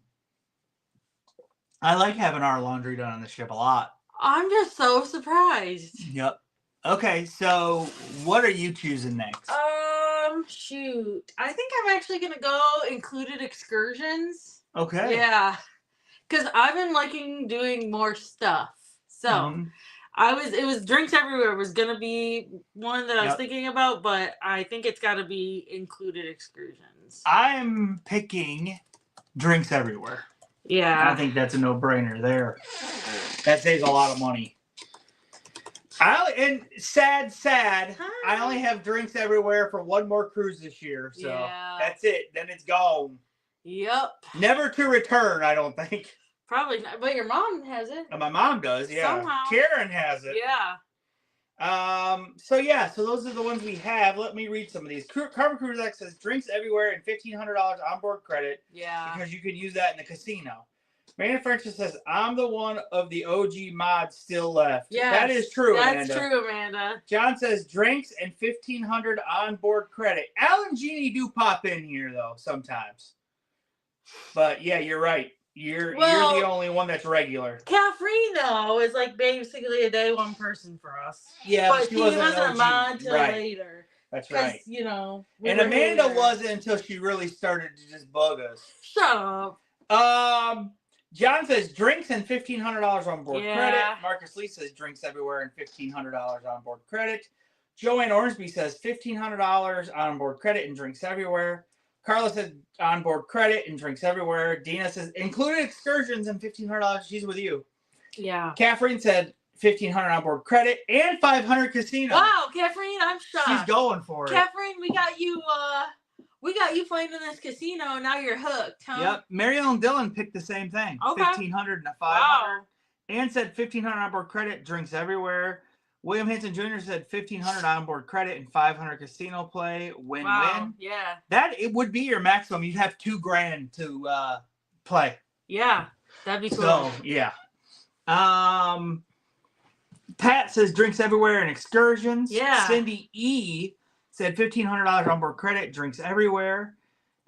I like having our laundry done on the ship a lot. I'm just so surprised. Yep. Okay, so what are you choosing next? Shoot. I think I'm actually going to go included excursions. Okay. Yeah. Because I've been liking doing more stuff. So it was Drinks Everywhere was going to be one that I was thinking about, but I think it's got to be included excursions. I'm picking Drinks Everywhere. Yeah. I think that's a no-brainer there. That saves a lot of money. And sad, I only have Drinks Everywhere for one more cruise this year. So that's it. Then it's gone. Yep. Never to return, I don't think. Probably not. But your mom has it. And my mom does, yeah. Somehow. Karen has it. Yeah. So those are the ones we have. Let me read some of these. Carbon Cruise X says drinks everywhere and $1,500 onboard credit. Yeah. Because you can use that in the casino. Amanda Francis says, I'm the one of the OG mods still left. Yes, that is true, that's Amanda. true, Amanda. John says drinks and $1,500 onboard credit. Al and Jeannie do pop in here though sometimes. But yeah, you're right. You're the only one that's regular. Catherine though is like basically a day one person for us. Yeah, but she wasn't a mod till later. That's right. You know. And Amanda wasn't until she really started to just bug us. Shut up. John says drinks and $1,500 on board credit. Yeah. Marcus Lee says drinks everywhere and $1,500 on board credit. Joanne Ormsby says $1,500 on board credit and drinks everywhere. Carla says on board credit and drinks everywhere. Dina says included excursions and $1,500. She's with you. Yeah. Catherine said $1,500 on board credit and $500 casino. Wow, Catherine, I'm shocked. She's going for it. Catherine, we got you playing in this casino, and now you're hooked, huh? Yep. Mary Ellen Dillon picked the same thing. Okay. $1,500 and a $500. Wow. Ann said $1,500 on board credit, drinks everywhere. William Hinton Jr. said $1,500 on board credit and $500 casino play. Win-win. Wow. Yeah. That it would be your maximum. You'd have $2,000 to play. Yeah, that'd be cool. So yeah. Pat says drinks everywhere and excursions. Yeah. Cindy E said $1,500 on board credit, drinks everywhere.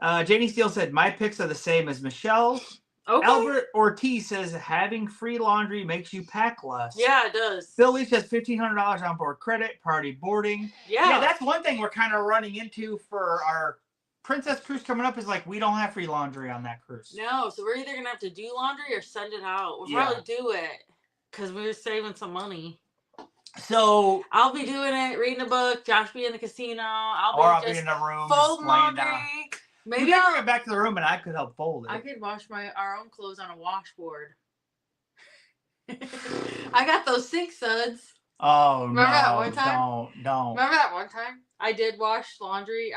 Janie Steele said my picks are the same as Michelle's. Okay. Albert Ortiz says having free laundry makes you pack less. Yeah, it does. Bill Lee says $1,500 on board credit, party boarding. Yeah. That's one thing we're kind of running into for our Princess Cruise coming up is like we don't have free laundry on that cruise. No, so we're either going to have to do laundry or send it out. We'll probably do it because we're saving some money. So I'll be doing it, reading a book. Josh be in the casino. I'll be in the room fold laundry. Down. Maybe I'll bring it back to the room and I could help fold it. I could wash our own clothes on a washboard. I got those sink suds. Oh, remember that one time? Don't. Remember that one time? I did wash laundry.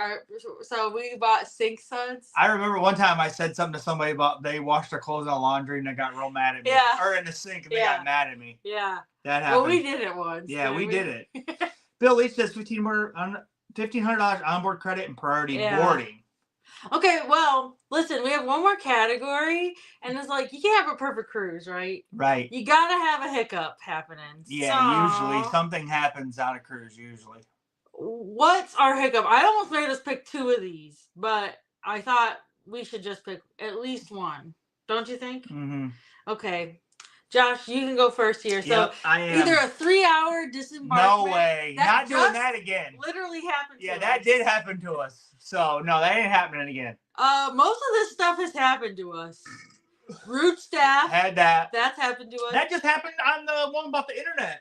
So we bought sink suds. I remember one time I said something to somebody about they washed their clothes on laundry and they got real mad at me. Yeah. Or in the sink and they got mad at me. Yeah. That happened. Well, we did it once. Yeah, we did it. Bill Leach says $1,500 onboard credit and priority boarding. Okay, well, listen, we have one more category, and it's like, you can't have a perfect cruise, right? Right. You gotta have a hiccup happening. Yeah, usually. Something happens on a cruise, usually. What's our hiccup? I almost made us pick two of these, but I thought we should just pick at least one. Don't you think? Mm-hmm. Okay. Josh, you can go first here. So I am. Either a 3-hour disembarkment. No way. Not doing that again. Literally happened to us. Yeah, that did happen to us. So, no, that ain't happening again. Most of this stuff has happened to us. Rude staff. Had that. That's happened to us. That just happened on the one about the internet.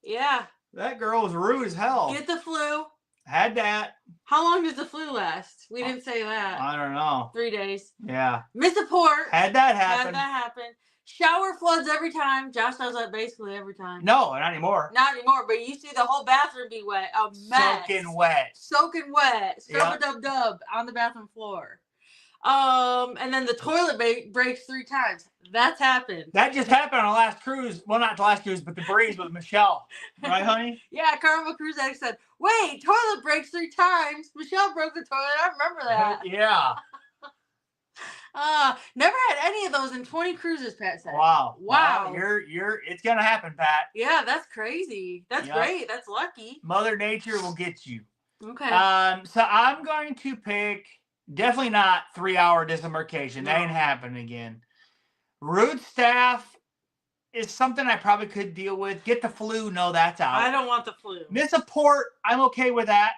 Yeah. That girl was rude as hell. Get the flu. Had that. How long does the flu last? We didn't say that. I don't know. 3 days. Yeah. Miss a port. Had that happen. Had that happen. Shower floods every time. Josh does that basically every time. No, not anymore. Not anymore, but you see the whole bathroom be wet. A mess. Soaking wet. Soaking wet. Scrub-a-dub-dub on the bathroom floor. And then the toilet breaks 3 times. That's happened. That just happened on the last cruise. Well, not the last cruise, but the breeze with Michelle. Right, honey? Yeah, Carnival Cruise Addict said, wait, toilet breaks 3 times. Michelle broke the toilet. I remember that. Yeah. Never had any of those in 20 cruises, Pat said. Wow. Wow. It's gonna happen, Pat. Yeah, that's crazy. That's great. That's lucky. Mother Nature will get you. Okay. So I'm going to pick definitely not 3-hour disembarkation. No. That ain't happening again. Rude staff is something I probably could deal with. Get the flu, no, that's out. I don't want the flu. Miss a port, I'm okay with that.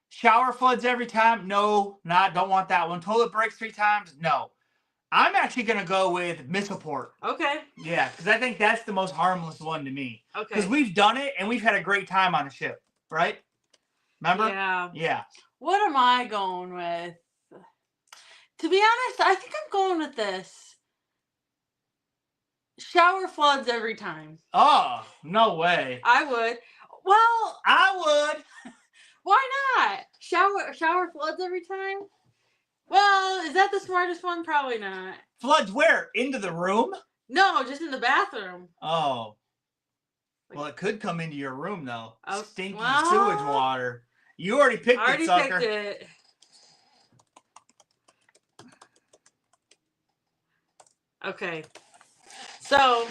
Shower floods every time, no, don't want that one. Toilet breaks 3 times, no. I'm actually going to go with miss a port. Okay. Yeah, because I think that's the most harmless one to me. Okay. Because we've done it, and we've had a great time on the ship, right? Remember? Yeah. Yeah. What am I going with? To be honest, I think I'm going with this. Shower floods every time. Oh, no way. I would. Well, I would. Why not? Shower floods every time? Well, is that the smartest one? Probably not. Floods where? Into the room? No, just in the bathroom. Oh. Well, it could come into your room though. Oh, Stinky well, sewage water. You already picked I already it, sucker. picked it. Okay. So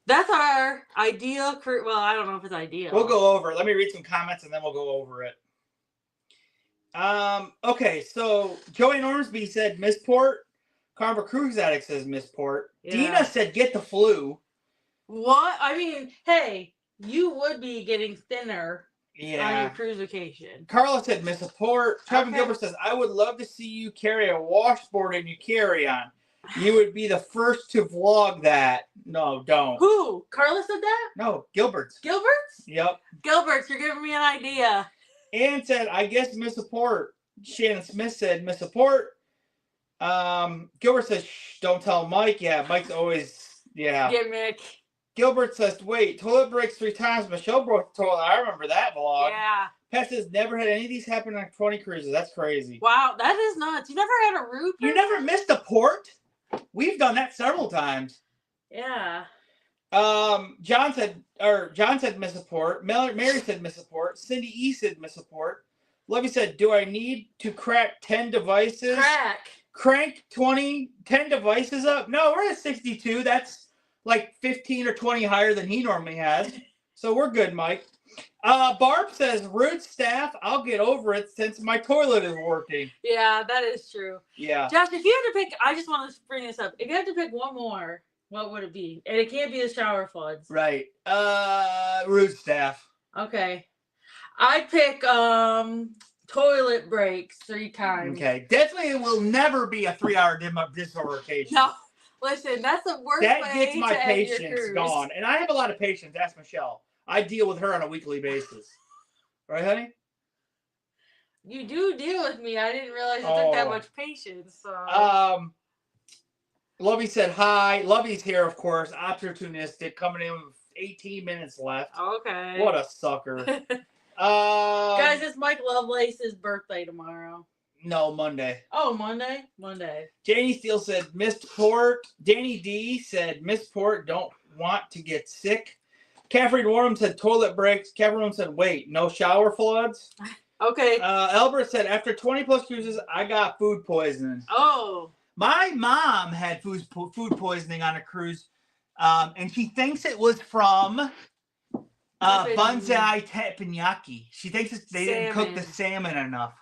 that's our ideal cruise. Well, I don't know if it's ideal. We'll go over it. Let me read some comments and then we'll go over it. Okay, so Joey Normsby said Missport. Carnival Cruise Addict says Missport. Yeah. Dina said get the flu. What? I mean, hey, you would be getting thinner on Yeah. your cruise vacation. Carla said Missport. Trevin Okay. Gilbert says, I would love to see you carry a washboard in your carry-on. You would be the first to vlog that. No, don't. Who? Carla said that? No, Gilbert's. Gilbert's? Yep. Gilbert's, you're giving me an idea. Ann said, I guess Missport. Shannon Smith said Missport. Gilbert says, shh, don't tell Mike. Yeah, Mike's always, yeah. Gimmick. Gilbert says, wait, toilet breaks 3 times. Michelle broke the toilet. I remember that vlog. Yeah. Pat says, never had any of these happen on 20 cruises. That's crazy. Wow, that is nuts. You never had a root? You never missed a port? We've done that several times. Yeah. John said miss a port. Mary said miss a port. Cindy E said miss a port. Lovey said, do I need to crack 10 devices? Crank 10 devices up? No, we're at 62. That's like 15 or 20 higher than he normally has. So we're good, Mike. Barb says, rude staff, I'll get over it since my toilet is working. Yeah, that is true. Yeah. Josh, if you had to pick, I just want to bring this up. If you had to pick one more, what would it be? And it can't be the shower floods. Right. Rude staff. Okay. I'd pick toilet breaks 3 times. Okay. Definitely it will never be a 3-hour disorientation. No. Listen, that's the worst way that gets my to end your patience cruise. gone. And I have a lot of patience. Ask Michelle. I deal with her on a weekly basis. Right, honey? You do deal with me. I didn't realize it took that much patience. So. Lovey said hi. Lovey's here, of course. Opportunistic. Coming in with 18 minutes left. Okay. What a sucker. Guys, it's Mike Lovelace's birthday tomorrow. No, Monday. Oh, Monday? Monday. Danny Steele said missed port. Danny D said missed port. Don't want to get sick. Catherine Warham said toilet breaks. Catherine said, wait, no shower floods? Okay. Albert said, after 20 plus cruises, I got food poisoning. Oh. My mom had food poisoning on a cruise, and she thinks it was from Banzai Teppanyaki. She thinks they didn't cook the salmon enough.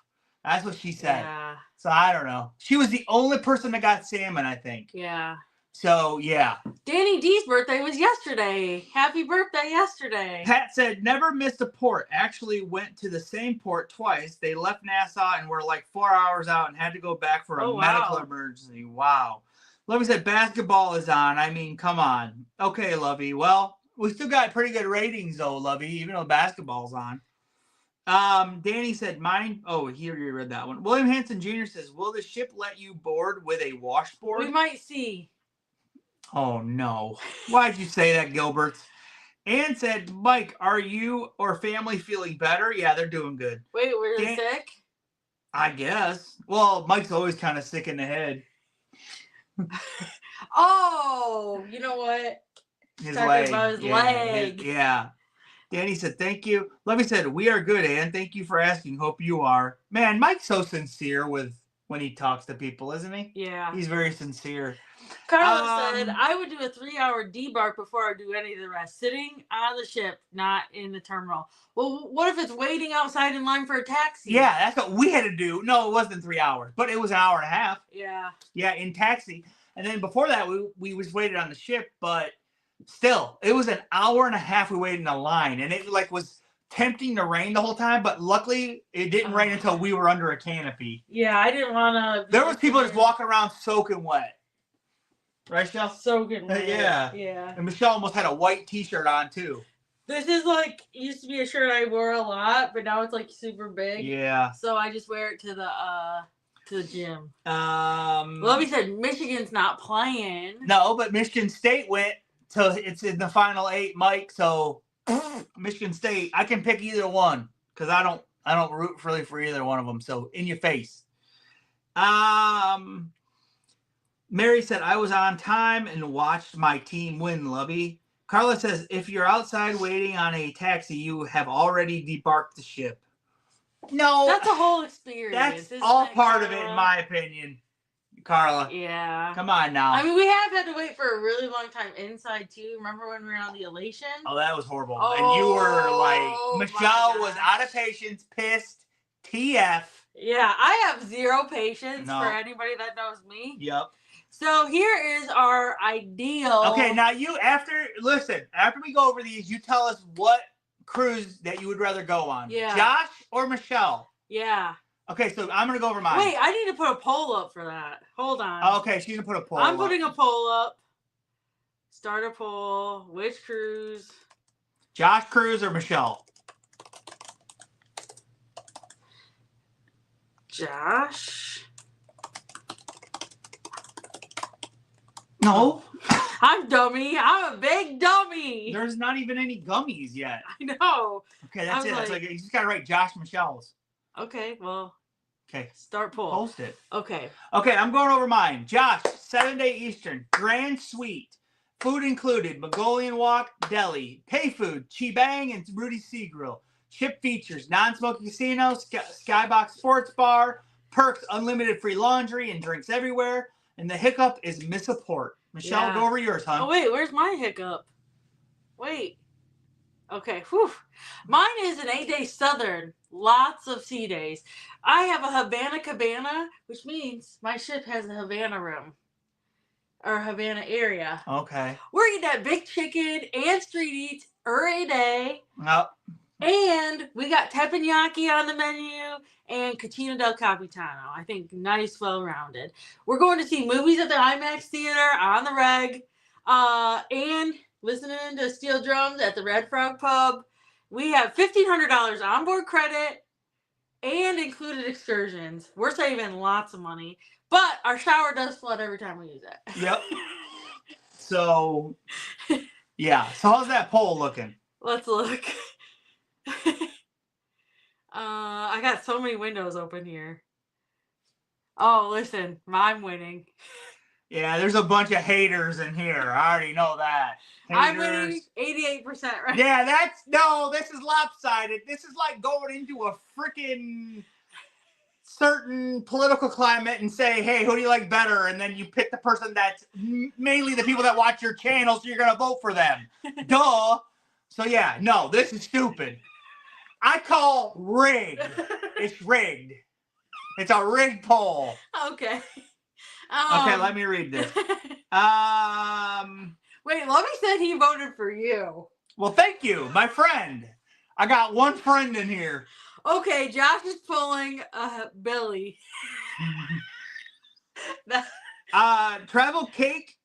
That's what she said. Yeah. So I don't know. She was the only person that got salmon, I think. Yeah. So, yeah. Danny D's birthday was yesterday. Happy birthday yesterday. Pat said, never missed a port. Actually went to the same port twice. They left Nassau and were like 4 hours out and had to go back for a medical emergency. Wow. Lovey said, basketball is on. I mean, come on. Okay, Lovey. Well, we still got pretty good ratings, though, Lovey, even though basketball's on. Danny said, mine. Oh, here you read that one. William Hanson Jr. says, will the ship let you board with a washboard? We might see. Oh, no. Why'd you say that, Gilbert? Ann said, Mike, are you or family feeling better? Yeah, they're doing good. Wait, were they sick? I guess. Well, Mike's always kind of sick in the head. Oh, you know what? His Talking leg. about his leg. Yeah. Danny said, thank you. Lovey said, we are good, Ann. Thank you for asking. Hope you are. Man, Mike's so sincere when he talks to people, isn't he? Yeah. He's very sincere. Carla said, I would do a 3-hour debark before I do any of the rest. Sitting on the ship, not in the terminal. Well, what if it's waiting outside in line for a taxi? Yeah, that's what we had to do. No, it wasn't 3 hours, but it was an hour and a half. Yeah. Yeah, in taxi. And then before that, we was waited on the ship, but still, it was an hour and a half we waited in a line. And it was tempting to rain the whole time, but luckily it didn't rain until we were under a canopy. Yeah, I didn't want to. There was people just walking around soaking wet. Right, Michelle? Soaking wet. Yeah. Yeah. And Michelle almost had a white t-shirt on, too. This is used to be a shirt I wore a lot, but now it's super big. Yeah. So I just wear it to the gym. Lovey said Michigan's not playing. No, but Michigan State went to it's in the final 8, Mike. So Michigan State, I can pick either one because I don't root really for either one of them. So in your face. Mary said I was on time and watched my team win, Lovey. Carla says, if you're outside waiting on a taxi, you have already debarked the ship. No. That's a whole experience. That's all part of it, in my opinion. Carla. Yeah. Come on now. I mean, we have had to wait for a really long time inside, too. Remember when we were on the Elation? Oh, that was horrible. And you were like, Michelle was out of patience, pissed, TF. Yeah, I have zero patience for anybody that knows me. Yep. So here is our ideal. Okay, now after we go over these, you tell us what cruise that you would rather go on. Yeah. Josh or Michelle? Yeah. Okay, so I'm going to go over mine. Wait, I need to put a poll up for that. Hold on. Okay, she's going to put a poll I'm putting a poll up. Start a poll. Which cruise? Josh cruise or Michelle? Josh. No. I'm dummy. I'm a big dummy. There's not even any gummies yet. I know. Okay, that's it. That's like, you just got to write Josh Michelle's. Okay, well. Okay. Start poll. Post it. Okay. Okay, I'm going over mine. Josh, 7-day Eastern, Grand Suite. Food included, Mongolian Walk, Deli. Pay food, Chi-Bang and Rudy's Sea Grill. Ship features, non-smoking casino, Skybox Sports Bar. Perks, unlimited free laundry and drinks everywhere. And the hiccup is miss a port. Michelle, go over yours, hon. Oh, wait, where's my hiccup? Wait. Okay, whew. Mine is an 8-day Southern. Lots of sea days. I have a Havana Cabana, which means my ship has a Havana room. Or Havana area. Okay. We're eating that big chicken and street eats every day. Nope. And we got teppanyaki on the menu and Cucina del Capitano. I think nice, well-rounded. We're going to see movies at the IMAX theater on the reg. And listening to steel drums at the Red Frog Pub. We have $1,500 onboard credit and included excursions. We're saving lots of money. But our shower does flood every time we use it. Yep. So, yeah. So how's that poll looking? Let's look. I got so many windows open here. Oh, listen. I'm winning. Yeah, there's a bunch of haters in here. I already know that. Haters. I'm winning 88%, right? Yeah, this is lopsided. This is like going into a freaking certain political climate and say, hey, who do you like better? And then you pick the person that's mainly the people that watch your channel, so you're going to vote for them. Duh. So, yeah, no, this is stupid. I call rigged. It's rigged. It's a rigged poll. Okay. Okay, let me read this. Wait, Lovey said he voted for you. Well, thank you, my friend. I got one friend in here. Okay, Josh is pulling Billy. Travel Cake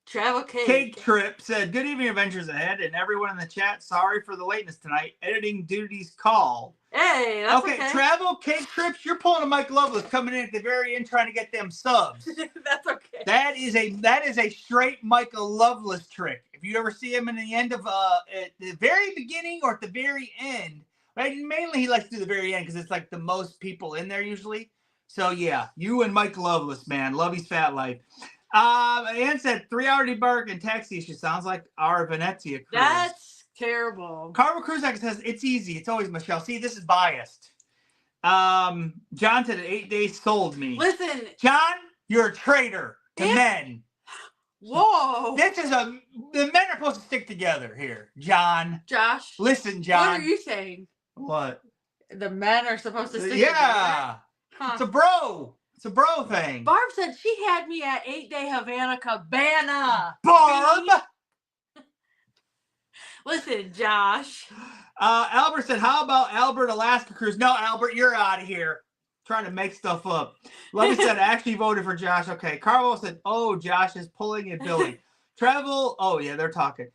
Cake Trip said, good evening, adventures ahead, and everyone in the chat, sorry for the lateness tonight. Editing duties call. Hey, that's okay. Travel Cake Trips, you're pulling a Mike Loveless coming in at the very end trying to get them subs. That's okay. That is a straight Michael Loveless trick. If you ever see him in the end of at the very beginning or at the very end, right? Mainly he likes to do the very end because it's like the most people in there usually. So yeah, you and Mike Loveless, man. Lovey's Fat Life. Ann said 3-hour debark and taxi issue sounds like our Venezia cruise. That's terrible. Carnival Cruise Act says it's easy. It's always Michelle. See, this is biased. John said 8 days sold me. Listen, John, you're a traitor to men. Whoa. The men are supposed to stick together here, John. Josh. Listen, John. What are you saying? What? The men are supposed to stick together. Yeah. Huh. It's a bro. It's a bro thing. Barb said she had me at 8-day Havana Cabana. Barb! Listen, Josh. Albert said, how about Albert Alaska Cruise? No, Albert, you're out of here. Trying to make stuff up. Lovey said, I actually voted for Josh. Okay. Carlo said, oh, Josh is pulling a Billy. Travel. Oh, yeah, they're talking.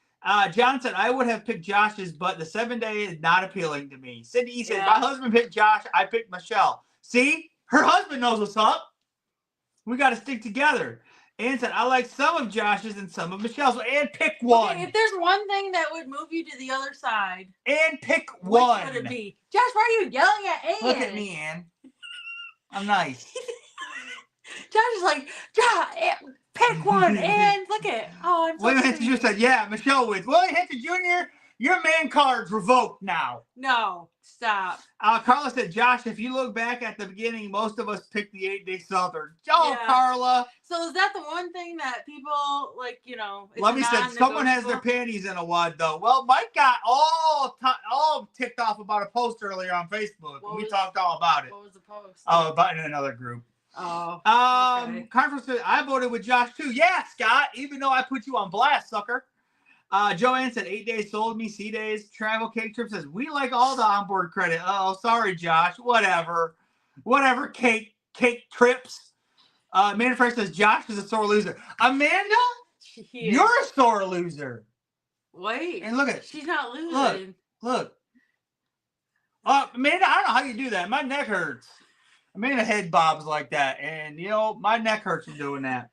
John said, I would have picked Josh's, but the 7-day is not appealing to me. Cindy said, my husband picked Josh. I picked Michelle. See? Her husband knows what's up. We got to stick together. Ann said, I like some of Josh's and some of Michelle's. So Ann, pick one. Okay, if there's one thing that would move you to the other side. Ann, pick one. What would it be? Josh, why are you yelling at Ann? Look at me, Ann. I'm nice. Josh is like, Josh, Pick one and look it. Oh, I'm so William Hinton sweet. Jr. said, yeah, Michelle wins. William Hinton Jr., your man card's revoked now. No, stop. Carla said, Josh, if you look back at the beginning, most of us picked the 8-day Southern. Oh, Yeah. Carla. So is that the one thing that people, like, you know, Let me say, someone has their panties in a wad, though. Well, Mike got all ticked off about a post earlier on Facebook. We talked all about it. What was the post? Oh, about in another group. Oh, okay. Carnival said, I voted with Josh, too. Yeah, Scott, even though I put you on blast, sucker. Joanne said 8 days sold me, C days. Travel Cake Trip says, we like all the onboard credit. Oh, sorry, Josh. Whatever, cake trips. Amanda Fresh says, Josh is a sore loser. Amanda, you're a sore loser. Wait. And look at it. She's not losing. Look. Amanda, I don't know how you do that. My neck hurts. Amanda head bobs like that. And, you know, my neck hurts from doing that.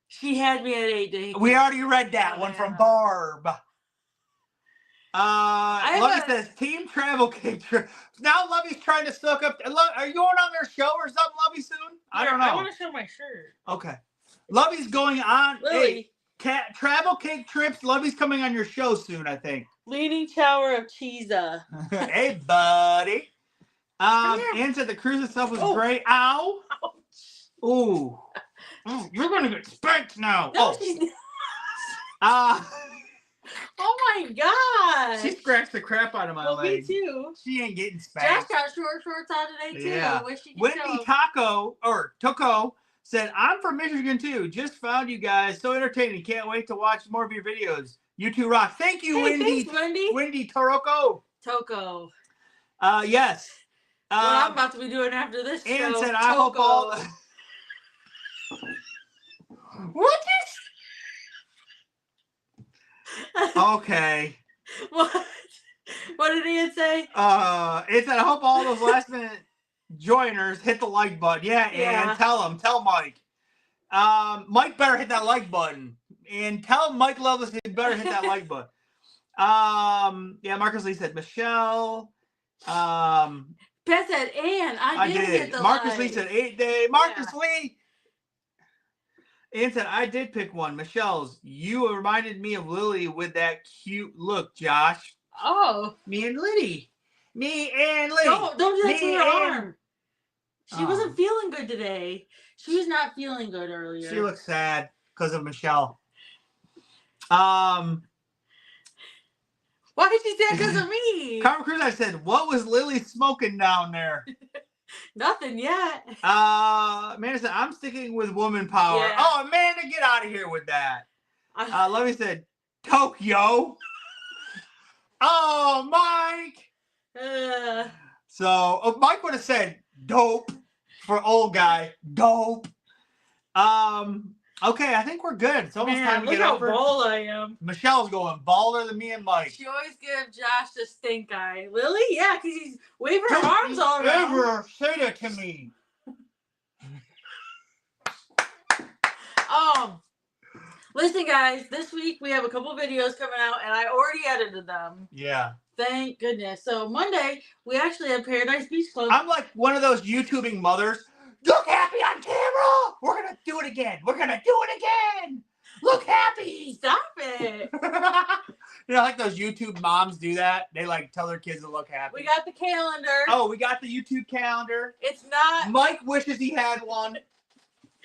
She had me at 8 days. We already read that one from Barb. Lovey says, Team Travel Cake Trip. Now Lovey's trying to suck up. Are you going on their show or something, Lovey, soon? I don't know. I want to show my shirt. Okay. Lovey's going on. Lily. Hey, Travel Cake Trips. Lovey's coming on your show soon, I think. Leaning Tower of Cheesa. Hey, buddy. Ann said the cruise itself was great. Ow. Ouch. Ooh. You're going to get spanked now. No, she's not. Oh my God. She scratched the crap out of my leg. Me too. She ain't getting spanked. Josh got shorts on today too. Yeah. Wendy Toko said, I'm from Michigan too. Just found you guys so entertaining. Can't wait to watch more of your videos. You two rock. Thank you, Wendy. Thanks, Wendy. Wendy Toko. What Yes. I'm about to be doing after this show. Ann said, I hope all... What is... Okay. What did Ian say? It said, I hope all those last minute joiners hit the like button. Yeah, and tell Mike. Mike better hit that like button. And tell Mike Loveless he better hit that like button. Yeah, Marcus Lee said Michelle. Pat said, and I did hit the Marcus like. Lee said 8 day. Marcus Lee. Ann said, I did pick one. Michelle's. You reminded me of Lily with that cute look, Josh. Oh. Me and Liddy. Don't do that to her arm. She wasn't feeling good today. She was not feeling good earlier. She looks sad because of Michelle. Why did she say because of me? Carmen Cruz, I said, what was Lily smoking down there? Nothing yet. Amanda said, I'm sticking with woman power. Yeah. Oh, Amanda, get out of here with that. Lovey said, Tokyo. Oh, Mike. So, Mike would have said, dope for old guy. Dope. Okay, I think we're good. It's almost time to get over. Look how bold I am. Michelle's going baller than me and Mike. She always gives Josh the stink eye. Lily? Yeah, because he's waving her arms all around. Ever say that to me. Listen, guys, this week we have a couple videos coming out, and I already edited them. Yeah. Thank goodness. So Monday, we actually have Paradise Beach Club. I'm like one of those YouTubing mothers. Look happy on camera. We're going to do it again. Look happy. Stop it. You know, like those YouTube moms do that. They like tell their kids to look happy. We got the calendar. Oh, we got the YouTube calendar. It's not. Mike wishes he had one.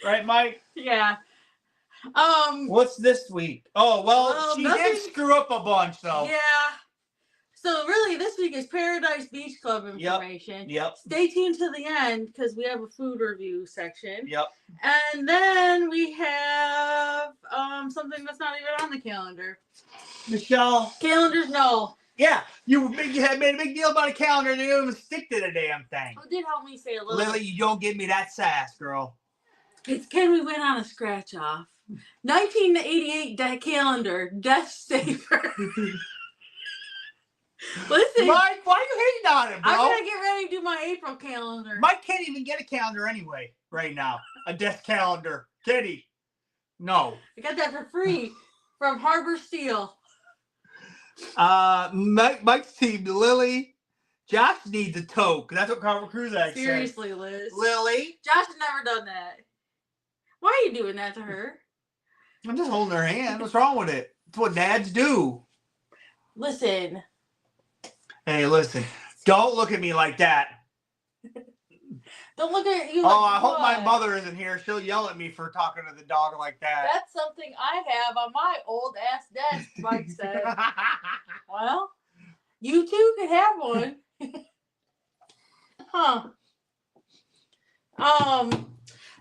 Right, Mike? Yeah. What's this week? Oh, well she did screw up a bunch, though. Yeah. So really, this week is Paradise Beach Club information. Yep. Stay tuned to the end because we have a food review section. Yep. And then we have something that's not even on the calendar. Michelle. Calendars, no. Yeah, you had made a big deal about a calendar and you didn't even stick to the damn thing. It did help me say a little. Lily, you don't give me that sass, girl. It's can we win on a scratch off? 1988 calendar, Death Saver. Listen, Mike, why are you hating on it, bro? I'm gonna get ready to do my April calendar. Mike can't even get a calendar anyway right now. A death calendar. Can he? No. I got that for free from Harbor Steel. Mike's team, Lily. Josh needs a toque. That's what Carnival Cruise said. Seriously, Liz. Lily. Josh has never done that. Why are you doing that to her? I'm just holding her hand. What's wrong with it? It's what dads do. Listen. Hey, listen. Don't look at me like that. Don't look at you. Oh, I hope my mother isn't here. She'll yell at me for talking to the dog like that. That's something I have on my old ass desk, Mike said. Well, you too could have one. Huh.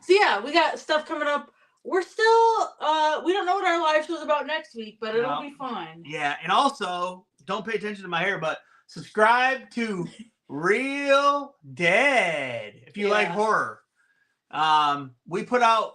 So yeah, we got stuff coming up. We're still we don't know what our live show's about next week, but it'll be fun. Yeah, and also don't pay attention to my hair, but subscribe to Real Dead if you like horror. We put out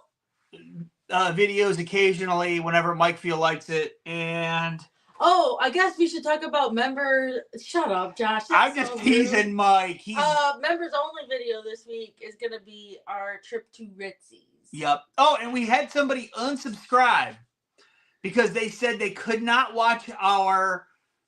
videos occasionally whenever Mike feel likes it, and oh, I guess we should talk about members. Shut up, Josh. I'm just teasing Mike. He's members only video this week is gonna be our trip to Ritzy's. Yep. Oh, and we had somebody unsubscribe because they said they could not watch our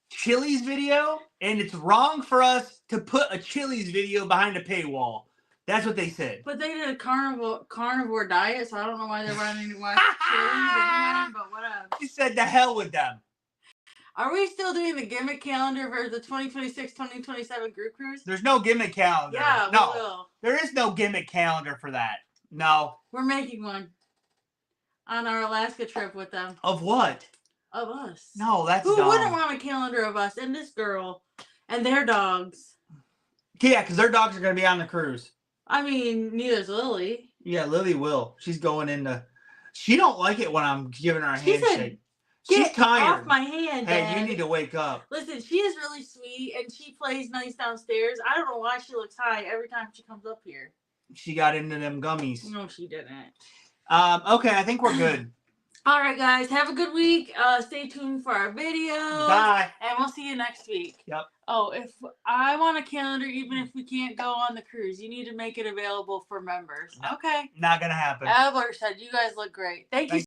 Chili's video, and it's wrong for us to put a Chili's video behind a paywall. That's what they said. But they did a carnivore diet, so I don't know why they're running to watch Chili's again, but whatever. She said the hell with them. Are we still doing the gimmick calendar for the 2026-2027 group cruise? There's no gimmick calendar. Yeah, no. we will. There is no gimmick calendar for that. No. We're making one on our Alaska trip with them. Of what? Of us. No, that's Who dumb. wouldn't want a calendar of us and this girl and their dogs? Yeah, because their dogs are going to be on the cruise. I mean, neither's Lily. Yeah, Lily will. She's going into... She don't like it when I'm giving her a handshake. She's tired. Off my hand, Hey, Dad. you need to wake up. Listen, she is really sweet, and she plays nice downstairs. I don't know why she looks high every time she comes up here. She got into them gummies. No, she didn't. Okay, I think we're good. All right, guys. Have a good week. Stay tuned for our videos. Bye. And we'll see you next week. Yep. Oh, if I want a calendar, even if we can't go on the cruise, you need to make it available for members. No. Okay. Not going to happen. Adler said, you guys look great. Thank you